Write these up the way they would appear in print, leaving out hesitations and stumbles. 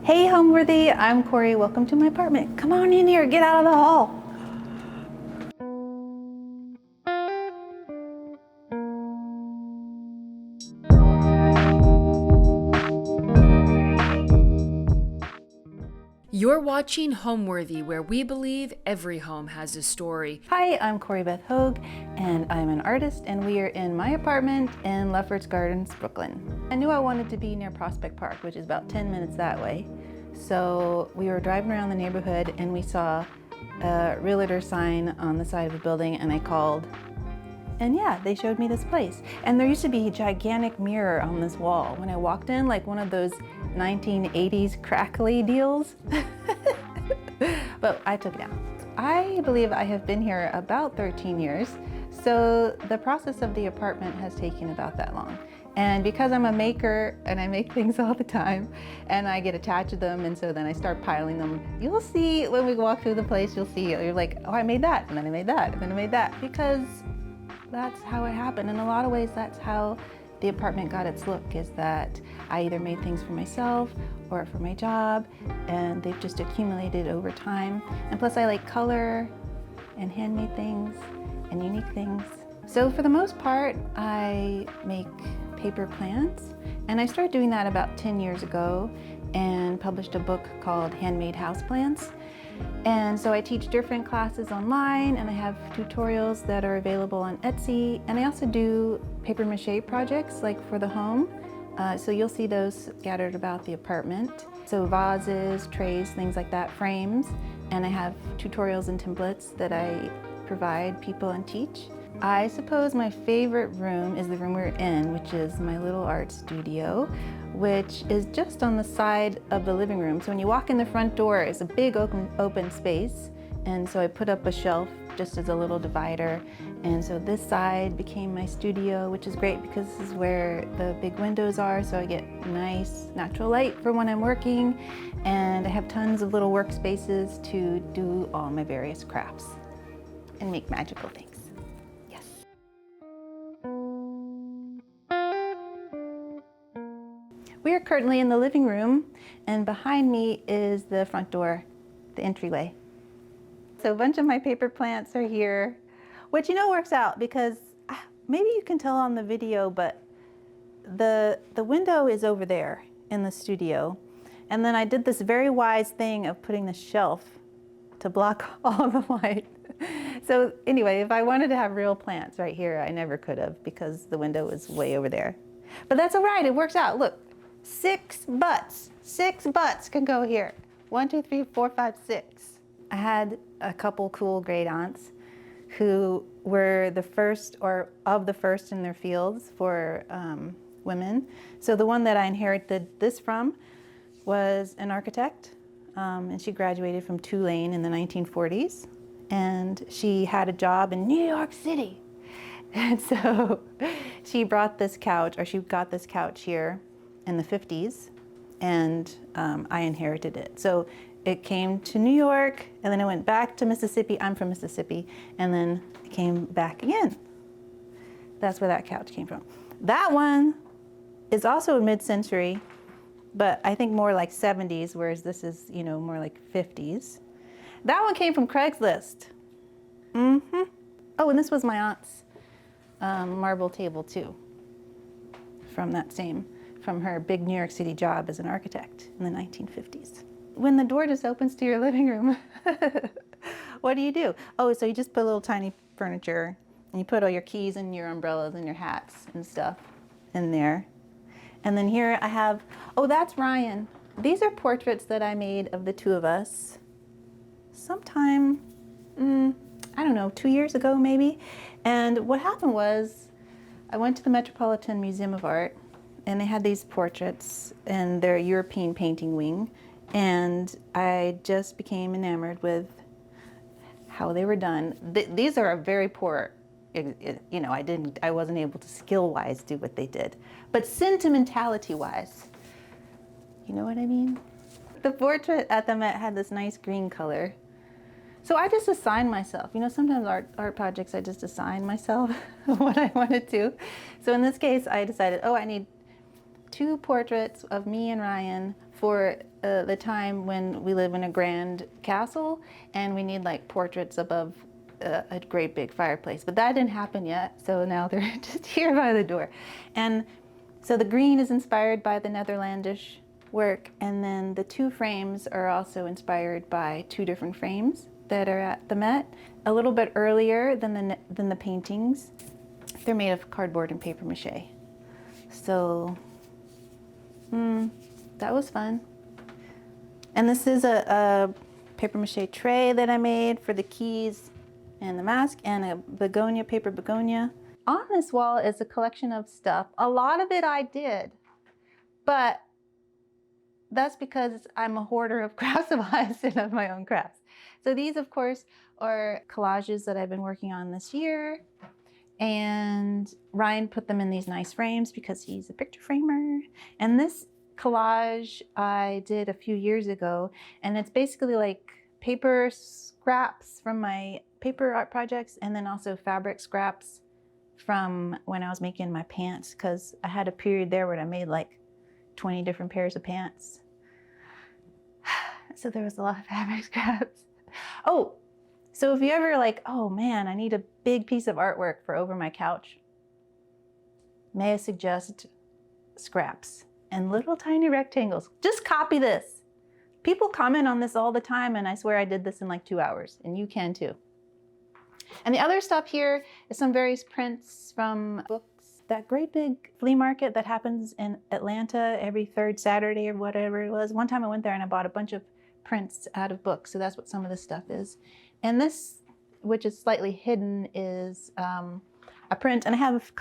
Hey Homeworthy, I'm Corrie. Welcome to my apartment. Come on in here, get out of the hall. You're watching Homeworthy, where we believe every home has a story. Hi, I'm Corrie Beth Hogg, and I'm an artist, and we are in my apartment in Lefferts Gardens, Brooklyn. I knew I wanted to be near Prospect Park, which is about 10 minutes that way. So we were driving around the neighborhood and we saw a realtor sign on the side of a building, and I called. And yeah, they showed me this place. And there used to be a gigantic mirror on this wall. When I walked in, like one of those 1980s crackly deals. But I took it down. I believe I have been here about 13 years. So the process of the apartment has taken about that long. And because I'm a maker and I make things all the time and I get attached to them, and so then I start piling them, you'll see when we walk through the place, you'll see, you're like, oh, I made that, and then I made that, and then I made that, because that's how it happened. In a lot of ways, that's how the apartment got its look, is that I either made things for myself or for my job, and they've just accumulated over time. And plus I like color and handmade things and unique things. So for the most part, I make paper plants, and I started doing that about 10 years ago and published a book called Handmade Houseplants. And so I teach different classes online, and I have tutorials that are available on Etsy, and I also do paper mache projects like for the home. So you'll see those scattered about the apartment. So vases, trays, things like that, frames, and I have tutorials and templates that I provide people and teach. I suppose my favorite room is the room we're in, which is my little art studio, which is just on the side of the living room. So when you walk in the front door, it's a big open space. And so I put up a shelf just as a little divider. And so this side became my studio, which is great because this is where the big windows are. So I get nice natural light for when I'm working. And I have tons of little workspaces to do all my various crafts and make magical things. We are currently in the living room, and behind me is the front door, the entryway. So a bunch of my paper plants are here, which works out because maybe you can tell on the video, but the window is over there in the studio. And then I did this very wise thing of putting the shelf to block all the light. So anyway, if I wanted to have real plants right here, I never could have because the window is way over there. But that's all right, it works out. Look. 6 butts can go here. 1, 2, 3, 4, 5, 6. I had a couple cool great aunts who were the first or of the first in their fields for women. So the one that I inherited this from was an architect, and she graduated from Tulane in the 1940s, and she had a job in New York City. And so she brought this couch, or she got this couch here in the 50s, and I inherited it. So it came to New York, and then it went back to Mississippi. I'm from Mississippi, and then it came back again. That's where that couch came from. That one is also mid-century, but I think more like 70s, whereas this is, more like 50s. That one came from Craigslist. Oh, and this was my aunt's marble table too, from her big New York City job as an architect in the 1950s. When the door just opens to your living room, what do? Oh, so you just put a little tiny furniture, and you put all your keys and your umbrellas and your hats and stuff in there. And then here I have, oh, that's Ryan. These are portraits that I made of the two of us sometime, I don't know, 2 years ago maybe. And what happened was I went to the Metropolitan Museum of Art, and they had these portraits in their European painting wing, and I just became enamored with how they were done. These are very poor, I wasn't able to skill-wise do what they did, but sentimentality-wise, you know what I mean? The portrait at the Met had this nice green color. So I just assigned myself. Sometimes art projects, I just assign myself what I wanted to. So in this case, I decided, I need 2 portraits of me and Ryan for the time when we live in a grand castle and we need like portraits above a great big fireplace. But that didn't happen yet, so now they're just here by the door. And so the green is inspired by the Netherlandish work, and then the 2 frames are also inspired by 2 different frames that are at the Met, a little bit earlier than the paintings. They're made of cardboard and paper mache. So that was fun. And this is a paper mache tray that I made for the keys and the mask, and a begonia, paper begonia. On this wall is a collection of stuff. A lot of it I did, but that's because I'm a hoarder of crafts supplies and of my own crafts. So these, of course, are collages that I've been working on this year. And Ryan put them in these nice frames because he's a picture framer. And this collage I did a few years ago, and it's basically like paper scraps from my paper art projects, and then also fabric scraps from when I was making my pants, because I had a period there where I made like 20 different pairs of pants. So there was a lot of fabric scraps. Oh, so if you ever like, oh man, I need a big piece of artwork for over my couch, may I suggest scraps and little tiny rectangles. Just copy this. People comment on this all the time, and I swear I did this in like 2 hours, and you can too. And the other stuff here is some various prints from books. That great big flea market that happens in Atlanta every 3rd Saturday or whatever it was. One time I went there and I bought a bunch of prints out of books, so that's what some of this stuff is. And this, which is slightly hidden, is a print, and I have a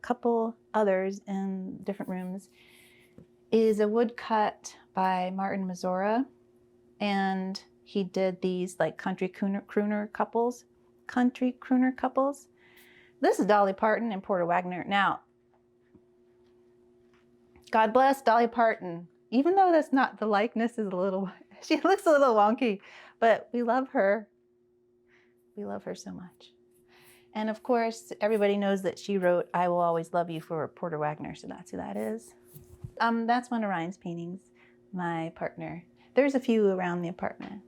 couple others in different rooms, is a woodcut by Martin Mazzora, and he did these like country crooner couples. This is Dolly Parton and Porter Wagoner. Now, God bless Dolly Parton. Even though that's not, the likeness is a little, she looks a little wonky, but we love her. We love her so much. And of course, everybody knows that she wrote I Will Always Love You for Porter Wagoner, so that's who that is. That's one of Ryan's paintings, my partner. There's a few around the apartment,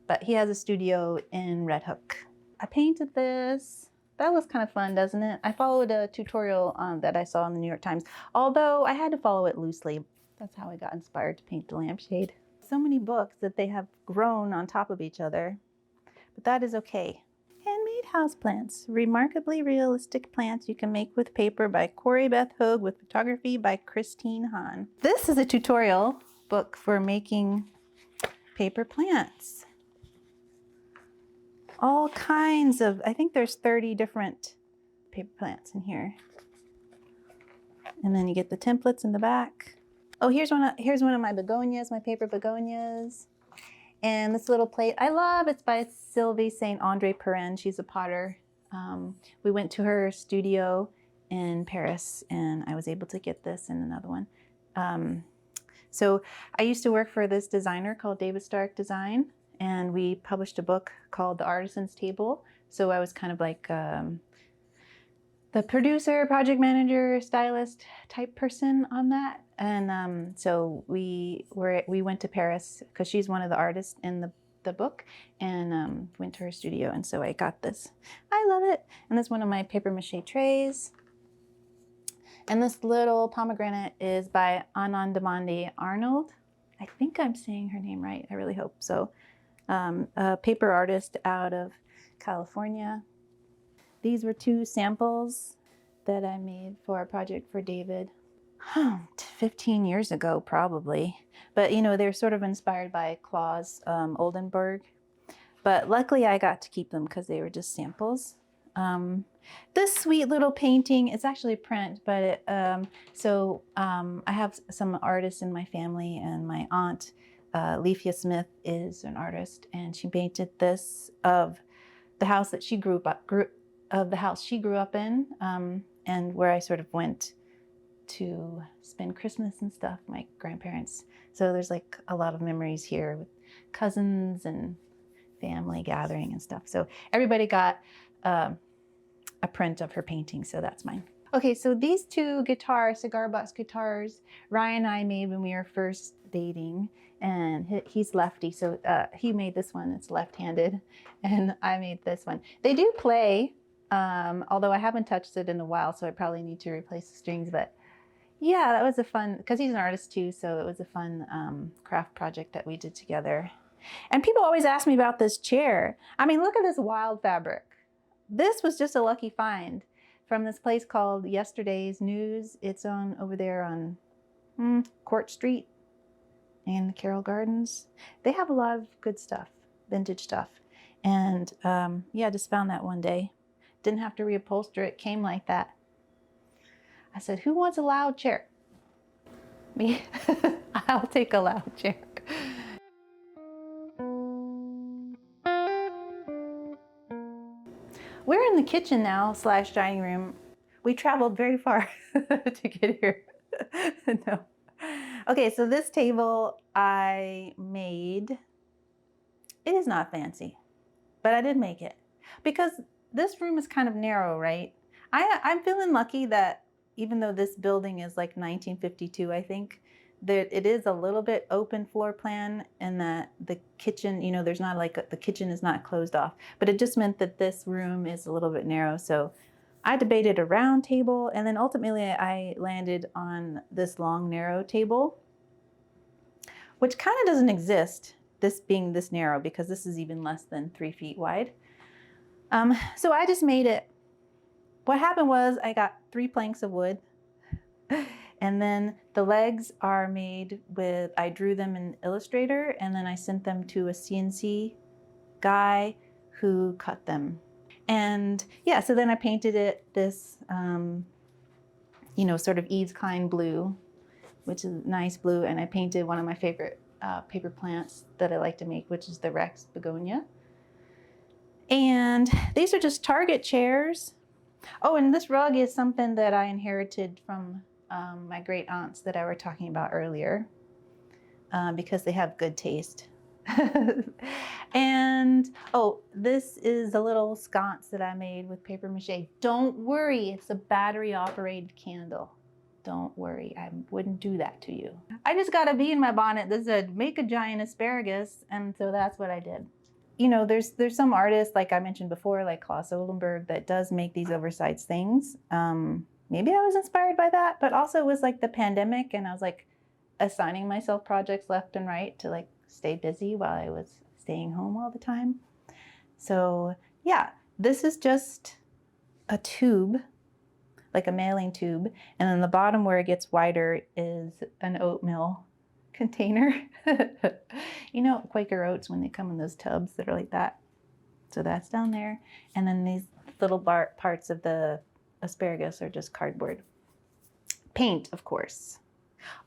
but he has a studio in Red Hook. I painted this. That was kind of fun, doesn't it? I followed a tutorial that I saw in the New York Times, although I had to follow it loosely. That's how I got inspired to paint the lampshade. So many books that they have grown on top of each other, but that is okay. Handmade houseplants, remarkably realistic plants you can make with paper by Corrie Beth Hogg with photography by Christine Hahn. This is a tutorial book for making paper plants. All kinds of, I think there's 30 different paper plants in here. And then you get the templates in the back. Oh, here's one of my begonias, my paper begonias. And this little plate I love, it's by Sylvie St. Andre Perrin. She's a potter. We went to her studio in Paris, and I was able to get this and another one. So I used to work for this designer called David Stark Design, and we published a book called The Artisan's Table. So I was kind of like the producer, project manager, stylist type person on that. And so we went to Paris because she's one of the artists in the book, and went to her studio. And so I got this. I love it. And this is one of my paper mache trays. And this little pomegranate is by Anandamandi Arnold. I think I'm saying her name right. I really hope so. A paper artist out of California. These were 2 samples that I made for a project for David 15 years ago, probably. But you know, they're sort of inspired by Claus Oldenburg. But luckily I got to keep them because they were just samples. This sweet little painting, it's actually a print, but I have some artists in my family, and my aunt, Leafia Smith, is an artist, and she painted this of the house that she grew up in, and where I sort of went to spend Christmas and stuff, my grandparents. So there's like a lot of memories here with cousins and family gathering and stuff. So everybody got a print of her painting, so that's mine. Okay, so these two guitars, cigar box guitars, Ryan and I made when we were first dating, and he's lefty, so he made this one. It's left-handed, and I made this one. They do play, although I haven't touched it in a while, so I probably need to replace the strings. But yeah, that was a fun, because he's an artist too, so it was a fun craft project that we did together. And people always ask me about this chair. I mean, look at this wild fabric. This was just a lucky find from this place called Yesterday's News. It's on over there on Court Street and Carroll Gardens. They have a lot of good stuff, vintage stuff. And yeah, just found that one day. Didn't have to reupholster it, came like that. I said, who wants a loud chair? Me, I'll take a loud chair. We're in the kitchen now / dining room. We traveled very far to get here. No. Okay, so this table I made. It is not fancy, but I did make it because this room is kind of narrow, right? I'm feeling lucky that even though this building is like 1952, I think, that it is a little bit open floor plan and that the kitchen, you know, there's not like the kitchen is not closed off, but it just meant that this room is a little bit narrow. So I debated a round table, and then ultimately I landed on this long, narrow table, which kind of doesn't exist, this being this narrow, because this is even less than 3 feet wide. So I just made it. What happened was I got 3 planks of wood, and then the legs are made with, I drew them in Illustrator, and then I sent them to a CNC guy who cut them. And yeah, so then I painted it this, you know, sort of Eve's Kind blue, which is nice blue, and I painted one of my favorite paper plants that I like to make, which is the Rex begonia. And these are just Target chairs. Oh, and this rug is something that I inherited from my great aunts that I were talking about earlier, because they have good taste. And oh, this is a little sconce that I made with paper mache. Don't worry, it's a battery operated candle. Don't worry, I wouldn't do that to you. I just got a bee in my bonnet that said, make a giant asparagus, and so that's what I did. You know, there's some artists, like I mentioned before, like Klaus Oldenburg, that does make these oversized things. Maybe I was inspired by that, but also it was like the pandemic, and I was like assigning myself projects left and right to like stay busy while I was staying home all the time. So yeah, this is just a tube, like a mailing tube, and then the bottom where it gets wider is an oatmeal container. You know, Quaker oats, when they come in those tubs that are like that. So that's down there. And then these little parts of the asparagus are just cardboard. Paint, of course.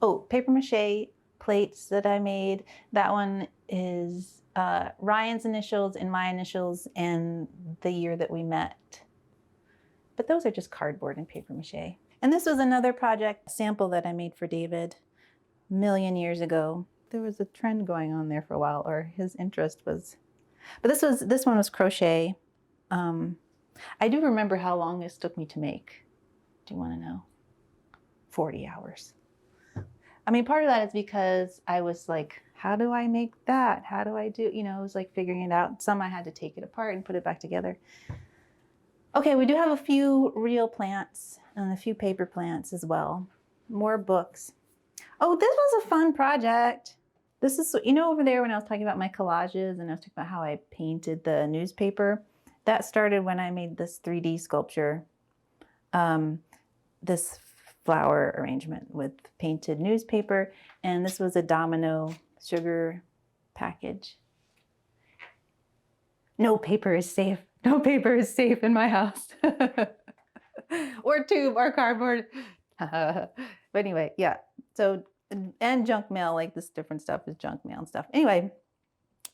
Oh, paper mache plates that I made. That one is Ryan's initials and my initials and the year that we met. But those are just cardboard and paper mache. And this was another project sample that I made for David a million years ago. There was a trend going on there for a while, or his interest was, but this one was crochet. I do remember how long this took me to make. Do you want to know? 40 hours. I mean, part of that is because I was like, how do I make that? How do I do, you know, I was like figuring it out. Some I had to take it apart and put it back together. Okay, we do have a few real plants and a few paper plants as well. More books. Oh, this was a fun project. This is, you know, over there when I was talking about my collages and I was talking about how I painted the newspaper, that started when I made this 3D sculpture, this flower arrangement with painted newspaper, and this was a Domino Sugar package. No paper is safe. No paper is safe in my house. Or tube or cardboard. But anyway, yeah. So, and junk mail, like this different stuff is junk mail and stuff. Anyway,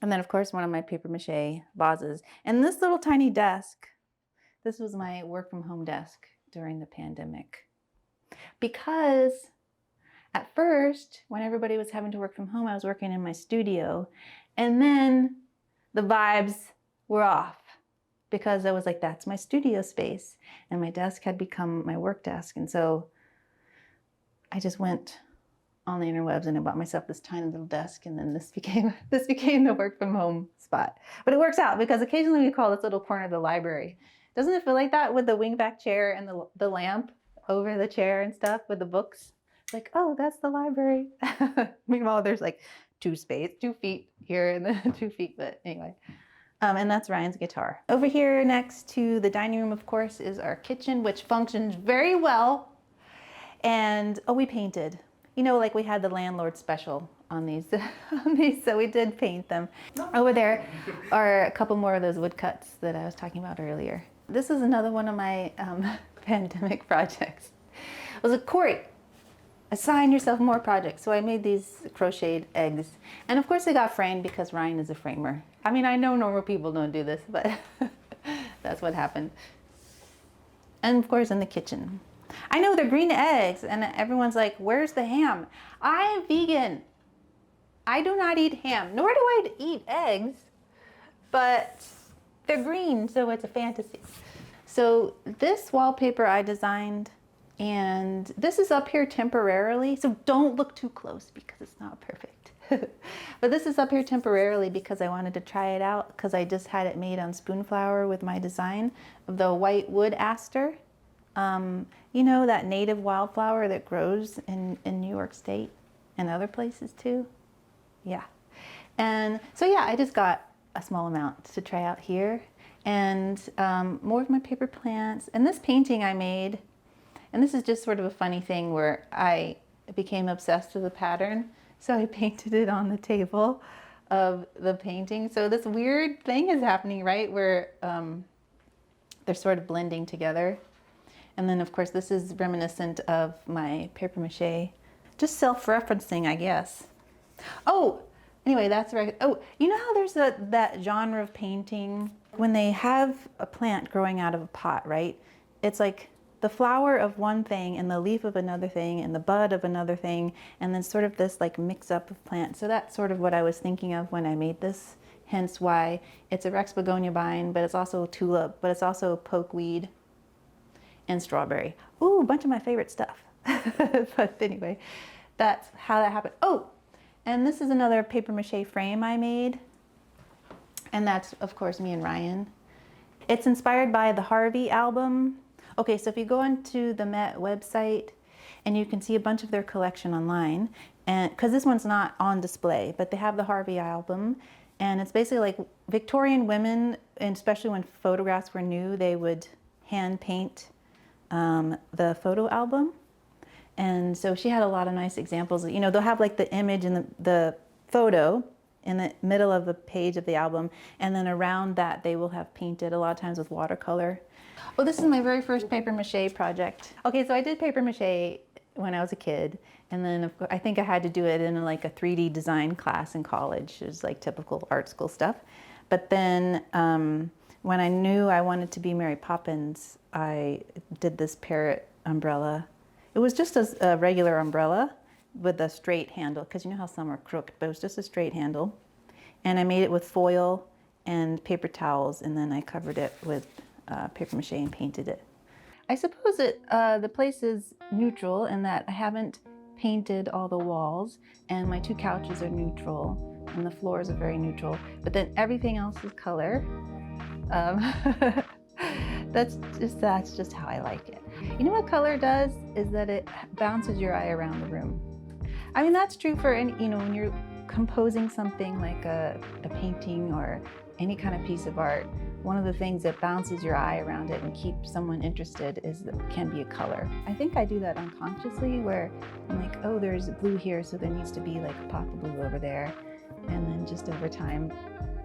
and then of course one of my paper mache vases. And this little tiny desk, this was my work from home desk during the pandemic. Because at first, when everybody was having to work from home, I was working in my studio, and then the vibes were off. because I was like, that's my studio space. And my desk had become my work desk. And so I just went on the interwebs and I bought myself this tiny little desk, and then this became the work from home spot. But it works out because occasionally we call this little corner the library. Doesn't it feel like that with the wingback chair and the lamp over the chair and stuff with the books? It's like, oh, that's the library. Meanwhile, there's like 2 feet here and then 2 feet, but anyway. And that's Ryan's guitar. Over here next to the dining room, of course, is our kitchen, which functions very well. And oh, we painted. You know, like we had the landlord special on these, so we did paint them. Over there are a couple more of those woodcuts that I was talking about earlier. This is another one of my pandemic projects. It was a Corrie, assign yourself more projects. So I made these crocheted eggs. And of course they got framed because Ryan is a framer. I mean, I know normal people don't do this, but that's what happened. And of course in the kitchen. I know they're green eggs, and everyone's like, where's the ham? I am vegan. I do not eat ham, nor do I eat eggs, but they're green, so it's a fantasy. So this wallpaper I designed, and this is up here temporarily, so don't look too close because it's not perfect. But this is up here temporarily because I wanted to try it out, because I just had it made on spoonflower with my design of the white wood aster. You know, that native wildflower that grows in New York State and other places too? Yeah. And so yeah, I just got a small amount to try out here, and more of my paper plants. And this painting I made, and this is just sort of a funny thing where I became obsessed with the pattern. So I painted it on the table of the painting. So this weird thing is happening, right? Where they're sort of blending together. And then of course this is reminiscent of my paper mache. Just self-referencing, I guess. Oh, anyway, that's right. Oh, you know how there's that genre of painting when they have a plant growing out of a pot, right? It's like the flower of one thing and the leaf of another thing and the bud of another thing, and then sort of this like mix up of plants. So that's sort of what I was thinking of when I made this, hence why it's a Rex begonia vine, but it's also a tulip, but it's also a pokeweed and strawberry. Ooh, a bunch of my favorite stuff. But anyway, that's how that happened. Oh, and this is another paper mache frame I made. And that's, of course, me and Ryan. It's inspired by the Harvey album. Okay, so if you go onto the Met website, and you can see a bunch of their collection online, and because this one's not on display, but they have the Harvey album, and it's basically like Victorian women, and especially when photographs were new, they would hand paint the photo album. And so she had a lot of nice examples. You know, they'll have like the image and the photo in the middle of the page of the album, and then around that they will have painted, a lot of times with watercolor. Oh, this is my very first paper mache project. Okay, so I did paper mache when I was a kid, and then of course, I think I had to do it in like a 3D design class in college. It was like typical art school stuff. But then when I knew I wanted to be Mary Poppins, I did this parrot umbrella. It was just a regular umbrella with a straight handle, because you know how some are crooked, but it was just a straight handle. And I made it with foil and paper towels, and then I covered it with paper mache and painted it. I suppose the place is neutral in that I haven't painted all the walls, and my 2 couches are neutral, and the floors are very neutral, but then everything else is color. That's just how I like it. You know what color does is that it bounces your eye around the room. I mean, that's true for any, you know, when you're composing something like a painting or any kind of piece of art, one of the things that bounces your eye around it and keeps someone interested can be a color. I think I do that unconsciously, where I'm like, oh, there's blue here, so there needs to be like a pop of blue over there. And then just over time,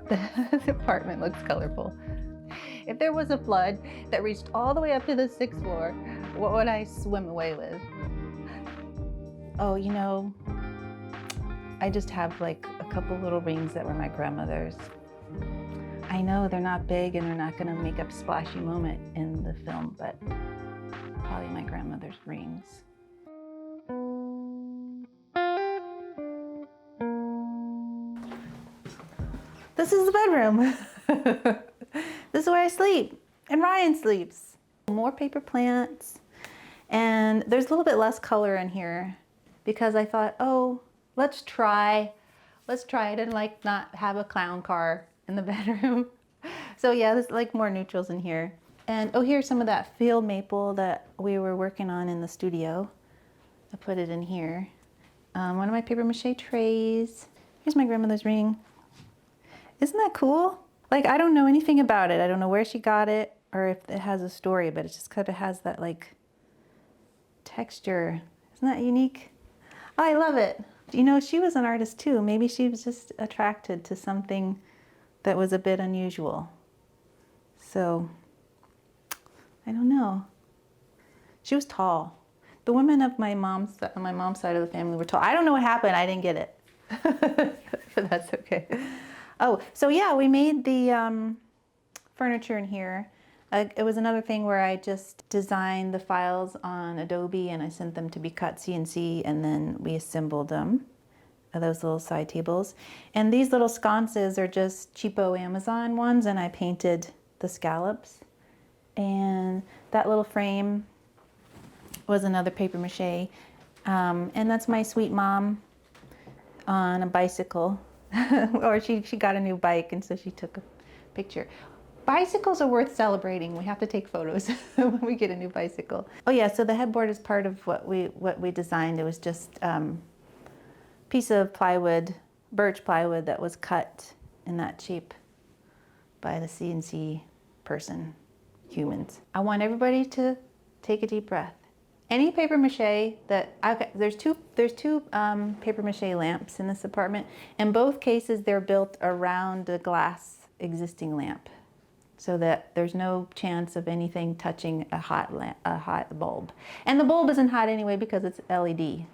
the apartment looks colorful. If there was a flood that reached all the way up to the 6th floor, what would I swim away with? Oh, you know, I just have like a couple little rings that were my grandmother's. I know they're not big and they're not going to make a splashy moment in the film, but probably my grandmother's rings. This is the bedroom. This This is where I sleep, and Ryan sleeps. More paper plants, and there's a little bit less color in here because I thought, oh, let's try it and like not have a clown car in the bedroom. So yeah, there's like more neutrals in here. And oh, here's some of that field maple that we were working on in the studio. I put it in here. One of my paper mache trays. Here's my grandmother's ring. Isn't that cool? Like, I don't know anything about it. I don't know where she got it or if it has a story, but it just kind of has that like texture. Isn't that unique? Oh, I love it. You know, she was an artist too. Maybe she was just attracted to something that was a bit unusual. So, I don't know. She was tall. The women of my mom's side of the family were tall. I don't know what happened. I didn't get it. But that's okay. Oh, so yeah, we made the furniture in here. It was another thing where I just designed the files on Adobe and I sent them to be cut CNC, and then we assembled them, those little side tables. And these little sconces are just cheapo Amazon ones, and I painted the scallops. And that little frame was another paper mache. And that's my sweet mom on a bicycle. Or she got a new bike, and so she took a picture. Bicycles are worth celebrating. We have to take photos when we get a new bicycle. Oh yeah, so the headboard is part of what we designed. It was just piece of plywood, birch plywood that was cut in that shape by the CNC person, humans. I want everybody to take a deep breath. Any paper mache that, okay, there's two paper mache lamps in this apartment. In both cases, they're built around a glass existing lamp, so that there's no chance of anything touching a hot bulb. And the bulb isn't hot anyway because it's LED.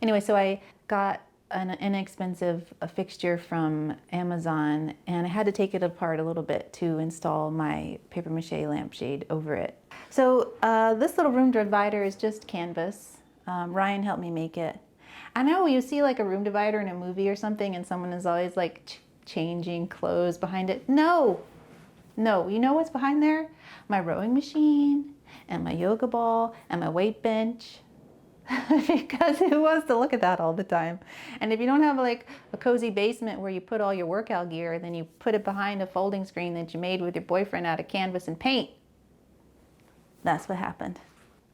Anyway, so I got an inexpensive fixture from Amazon, and I had to take it apart a little bit to install my paper mache lampshade over it. So this little room divider is just canvas. Ryan helped me make it. I know you see like a room divider in a movie or something and someone is always like changing clothes behind it. No, you know what's behind there? My rowing machine and my yoga ball and my weight bench. Because who wants to look at that all the time? And if you don't have like a cozy basement where you put all your workout gear, then you put it behind a folding screen that you made with your boyfriend out of canvas and paint. That's what happened.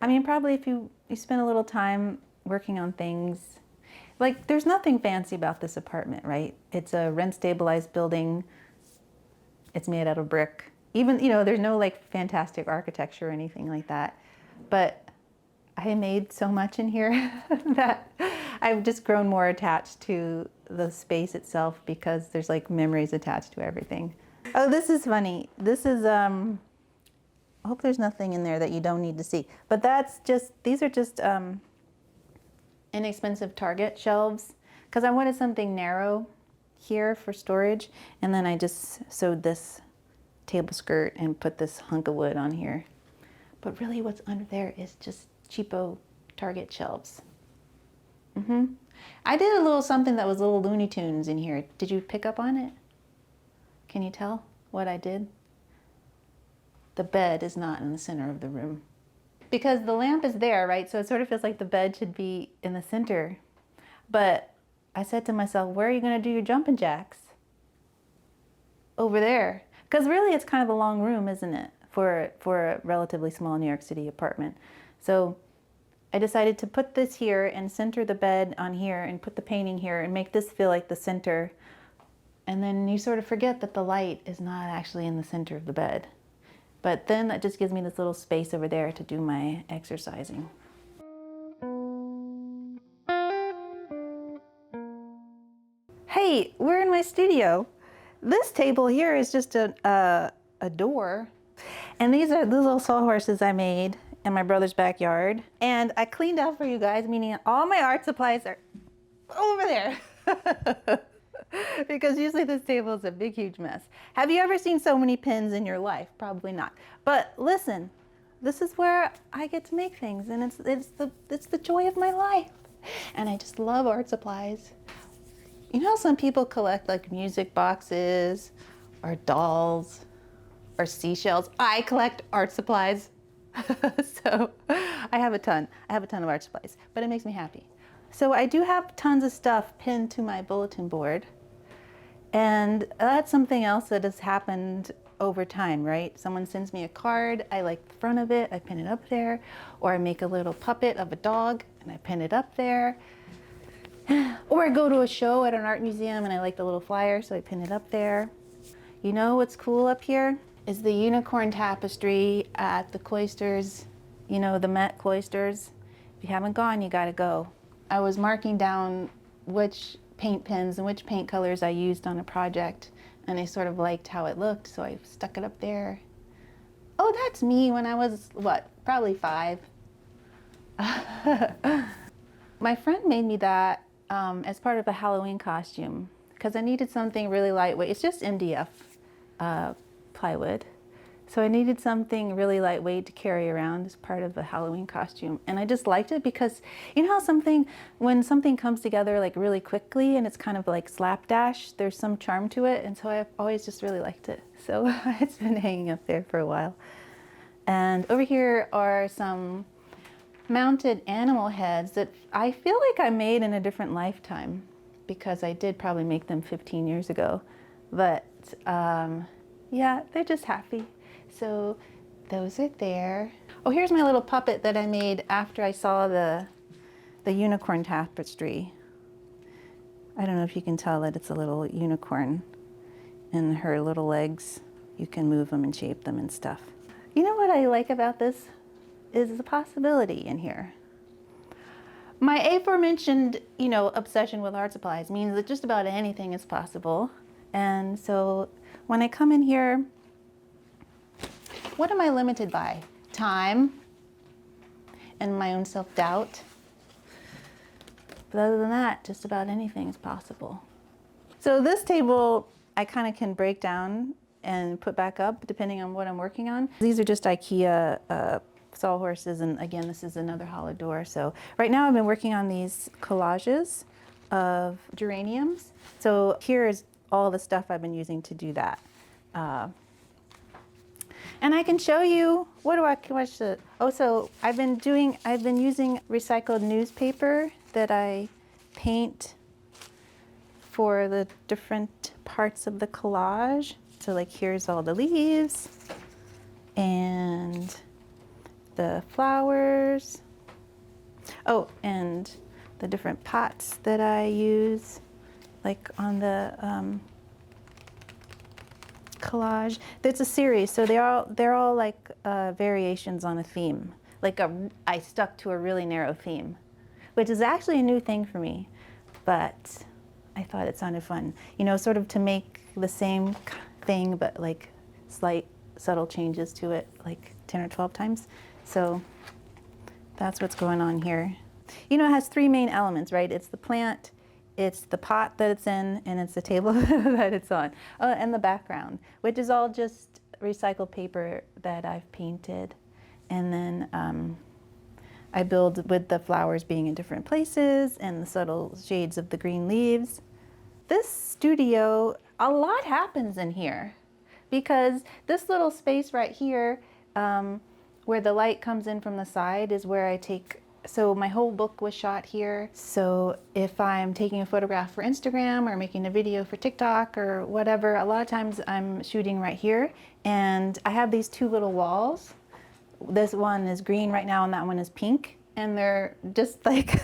I mean, probably if you spend a little time working on things, like there's nothing fancy about this apartment, right? It's a rent stabilized building. It's made out of brick. Even, you know, there's no like fantastic architecture or anything like that. But I made so much in here that I've just grown more attached to the space itself because there's like memories attached to everything. Oh, this is funny. This is, I hope there's nothing in there that you don't need to see. But that's just, these are just inexpensive Target shelves because I wanted something narrow here for storage. And then I just sewed this table skirt and put this hunk of wood on here. But really what's under there is just cheapo Target shelves. I did a little something that was little Looney Tunes in here. Did you pick up on it? Can you tell what I did? The bed is not in the center of the room. Because the lamp is there, right? So it sort of feels like the bed should be in the center. But I said to myself, where are you gonna do your jumping jacks? Over there. Because really it's kind of a long room, isn't it? For a relatively small New York City apartment. So I decided to put this here and center the bed on here and put the painting here and make this feel like the center. And then you sort of forget that the light is not actually in the center of the bed. But then that just gives me this little space over there to do my exercising. Hey, we're in my studio. This table here is just a door. And these are the little sawhorses I made in my brother's backyard. And I cleaned out for you guys, meaning all my art supplies are over there. Because usually this table is a big, huge mess. Have you ever seen so many pins in your life? Probably not. But listen, this is where I get to make things, and it's the joy of my life. And I just love art supplies. You know how some people collect like music boxes or dolls? or seashells. I collect art supplies. So I have a ton of art supplies, but it makes me happy. So I do have tons of stuff pinned to my bulletin board, and that's something else that has happened over time, right? Someone sends me a card, I like the front of it, I pin it up there, or I make a little puppet of a dog and I pin it up there. Or I go to a show at an art museum and I like the little flyer, so I pin it up there. You know what's cool up here is the unicorn tapestry at the cloisters, you know, the Met cloisters. If you haven't gone, you gotta go. I was marking down which paint pens and which paint colors I used on a project, and I sort of liked how it looked, so I stuck it up there. Oh, that's me when I was, what, probably 5. My friend made me that as part of a Halloween costume because I needed something really lightweight. It's just MDF plywood. So I needed something really lightweight to carry around as part of the Halloween costume. And I just liked it because you know how when something comes together like really quickly and it's kind of like slapdash, there's some charm to it. And so I've always just really liked it. So it's been hanging up there for a while. And over here are some mounted animal heads that I feel like I made in a different lifetime because I did probably make them 15 years ago. But yeah, they're just happy. So those are there. Oh, here's my little puppet that I made after I saw the unicorn tapestry. I don't know if you can tell that it's a little unicorn and her little legs, you can move them and shape them and stuff. You know what I like about this is the possibility in here. My aforementioned, you know, obsession with art supplies means that just about anything is possible. And so when I come in here, what am I limited by? Time and my own self-doubt. But other than that, just about anything is possible. So this table, I kind of can break down and put back up depending on what I'm working on. These are just IKEA sawhorses, and again, this is another hollow door. So right now I've been working on these collages of geraniums. So here is all the stuff I've been using to do that. And I can show you, so I've been using recycled newspaper that I paint for the different parts of the collage. So like here's all the leaves and the flowers. Oh, and the different pots that I use, like on the collage. It's a series, so they're all like variations on a theme. Like I stuck to a really narrow theme, which is actually a new thing for me, but I thought it sounded fun. You know, sort of to make the same thing, but like slight subtle changes to it, like 10 or 12 times. So that's what's going on here. You know, it has 3 main elements, right? It's the plant, it's the pot that it's in, and it's the table that it's on. Oh, and the background, which is all just recycled paper that I've painted. And then I build with the flowers being in different places and the subtle shades of the green leaves. This studio, a lot happens in here because this little space right here where the light comes in from the side is where I take, so my whole book was shot here. So if I'm taking a photograph for Instagram or making a video for TikTok or whatever, a lot of times I'm shooting right here. And I have these 2 little walls. This one is green right now and that one is pink. And they're just like,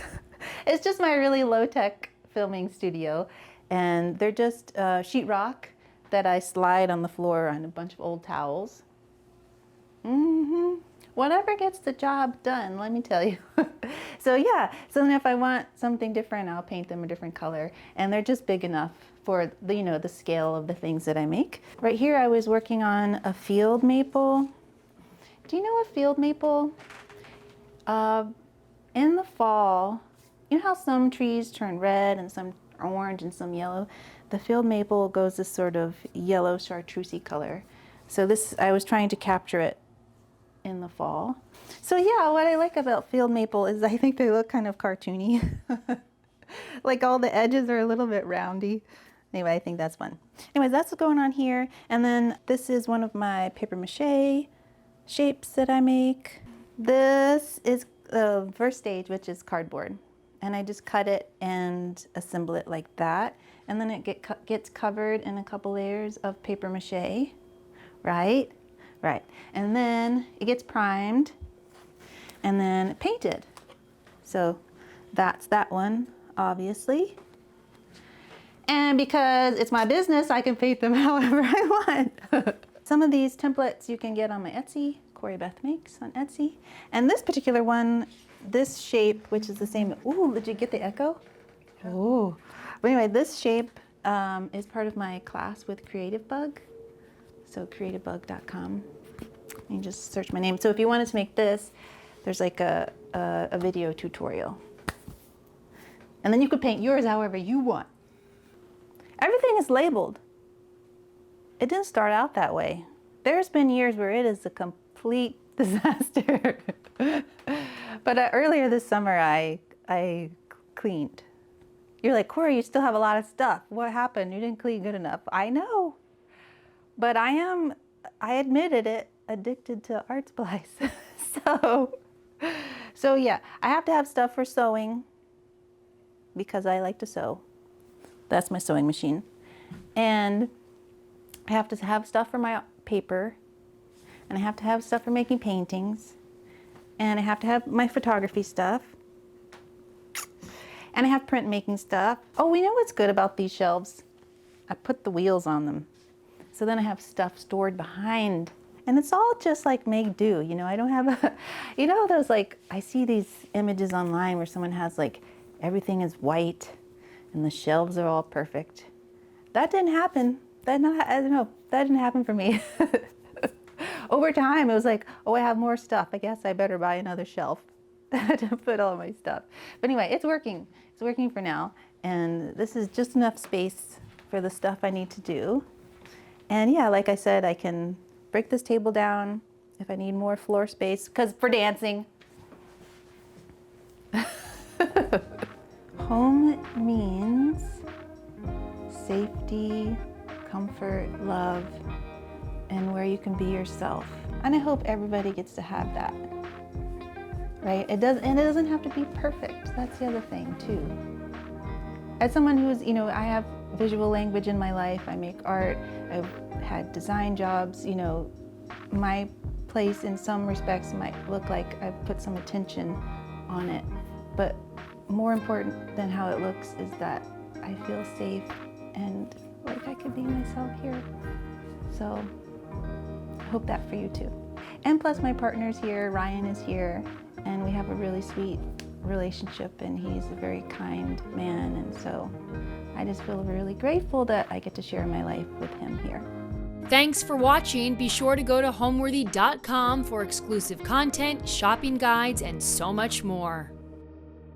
it's just my really low-tech filming studio. And they're just sheetrock that I slide on the floor on a bunch of old towels. Whatever gets the job done, let me tell you. So yeah, so then if I want something different, I'll paint them a different color. And they're just big enough for the, you know, the scale of the things that I make. Right here I was working on a field maple. Do you know a field maple? In the fall, you know how some trees turn red and some orange and some yellow? The field maple goes this sort of yellow chartreusey color. So this, I was trying to capture it in the fall. So yeah, what I like about field maple is I think they look kind of cartoony. Like all the edges are a little bit roundy Anyway, I think that's fun. Anyways, that's what's going on here. And then this is one of my paper mache shapes that I make. This is the first stage, which is cardboard. And I just cut it and assemble it like that. And then it gets covered in a couple layers of paper mache, right? Right. And then it gets primed and then painted. So that's that one, obviously. And because it's my business, I can paint them however I want. Some of these templates you can get on my Etsy. Corrie Beth Makes on Etsy. And this particular one, this shape, which is the same. Ooh, did you get the echo? Ooh. But anyway, this shape is part of my class with Creative Bug. So creativebug.com. You just search my name. So if you wanted to make this, there's like a video tutorial. And then you could paint yours however you want. Everything is labeled. It didn't start out that way. There's been years where it is a complete disaster. But earlier this summer, I cleaned. You're like, Corrie, you still have a lot of stuff. What happened? You didn't clean good enough. I know. But I admitted it, addicted to art supplies. So yeah, I have to have stuff for sewing because I like to sew. That's my sewing machine. And I have to have stuff for my paper. And I have to have stuff for making paintings. And I have to have my photography stuff. And I have printmaking stuff. Oh, you know what's good about these shelves? I put the wheels on them. So then I have stuff stored behind. And it's all just like make do. You know, I don't have a, you know, those like, I see these images online where someone has like, everything is white and the shelves are all perfect. That didn't happen. I don't know, that didn't happen for me. Over time, it was like, oh, I have more stuff. I guess I better buy another shelf to put all my stuff. But anyway, it's working. It's working for now. And this is just enough space for the stuff I need to do. And yeah, like I said, I can break this table down if I need more floor space, because for dancing. Home means safety, comfort, love, and where you can be yourself. And I hope everybody gets to have that, right? It doesn't have to be perfect. That's the other thing too. As someone who's, you know, I have visual language in my life, I make art, I've had design jobs, you know, my place in some respects might look like I've put some attention on it, but more important than how it looks is that I feel safe and like I could be myself here. So I hope that for you too. And plus my partner's here, Ryan is here, and we have a really sweet relationship, and he's a very kind man, and so I just feel really grateful that I get to share my life with him here. Thanks for watching. Be sure to go to homeworthy.com for exclusive content, shopping guides, and so much more.